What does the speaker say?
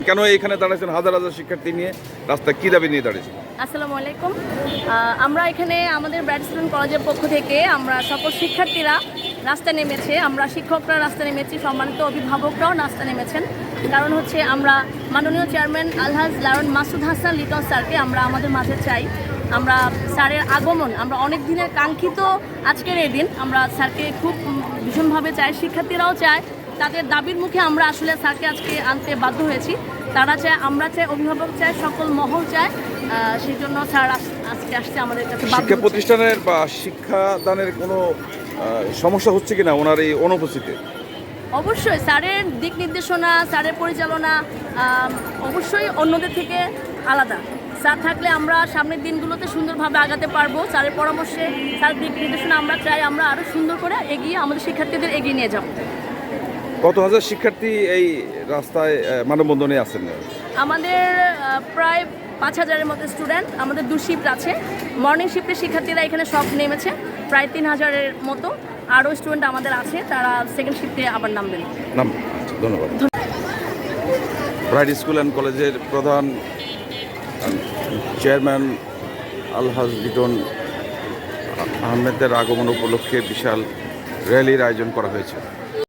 কেন এখানে দাঁড়াচ্ছেন হাজার হাজার শিক্ষার্থী নিয়ে রাস্তায় কি দাবি নিয়ে দাঁড়িয়েছেন? আসসালামু আলাইকুম। আমরা এখানে আমাদের ব্রাইট স্টুডেন্ট কলেজের পক্ষ থেকে আমরা সকল শিক্ষার্থীরা রাস্তায় নেমেছে, আমরা শিক্ষকরা রাস্তায় নেমেছি, সম্মানিত অভিভাবকরাও রাস্তায় নেমেছেন। কারণ হচ্ছে আমরা মাননীয় চেয়ারম্যান আলহাজ লায়ন মাসুদ হাসান লিটন স্যারকে আমরা আমাদের মাঝে চাই। আমরা স্যারের আগমন, আমরা অনেক দিনের কাঙ্ক্ষিত আজকের এই দিন, আমরা স্যারকে খুব ভীষণভাবে চাই, শিক্ষার্থীরাও চায়। তাদের দাবির মুখে আমরা আসলে স্যারকে আজকে আনতে বাধ্য হয়েছি। তারা চায়, আমরা চাই, অভিভাবক চায়, সকল মহল চায়। সেই জন্য স্যার আজকে আসছে আমাদের কাছে। শিক্ষা প্রতিষ্ঠানের বা শিক্ষাদানের কোনো সমস্যা হচ্ছে কিনা ওনার এই অনুপস্থিতিতে? অবশ্যই স্যারের দিক নির্দেশনা, স্যারের পরিচালনা অবশ্যই অন্যদের থেকে আলাদা। স্যার থাকলে আমরা সামনের দিনগুলোতে সুন্দরভাবে আগাতে পারবো। স্যারের পরামর্শে, স্যার দিক নির্দেশনা আমরা চাই আমরা আরও সুন্দর করে এগিয়ে আমাদের শিক্ষার্থীদের এগিয়ে নিয়ে যাব। কত হাজার শিক্ষার্থী এই রাস্তায় মানববন্ধনে আছেন? আমাদের প্রায় 5,000-এর মতো স্টুডেন্ট। আমাদের 2 শিফট আছে। মর্নিং শিফটের শিক্ষার্থীরা এখানে সব নেমেছে, প্রায় 3,000-এর মতো। আরও স্টুডেন্ট আমাদের আছে, তারা সেকেন্ড শিফটে আবার নামবেন। ধন্যবাদ। ব্রাইট স্কুল অ্যান্ড কলেজের প্রধান চেয়ারম্যান আলহাজ লিটন আহমেদের আগমন উপলক্ষে বিশাল র্যালির আয়োজন করা হয়েছে।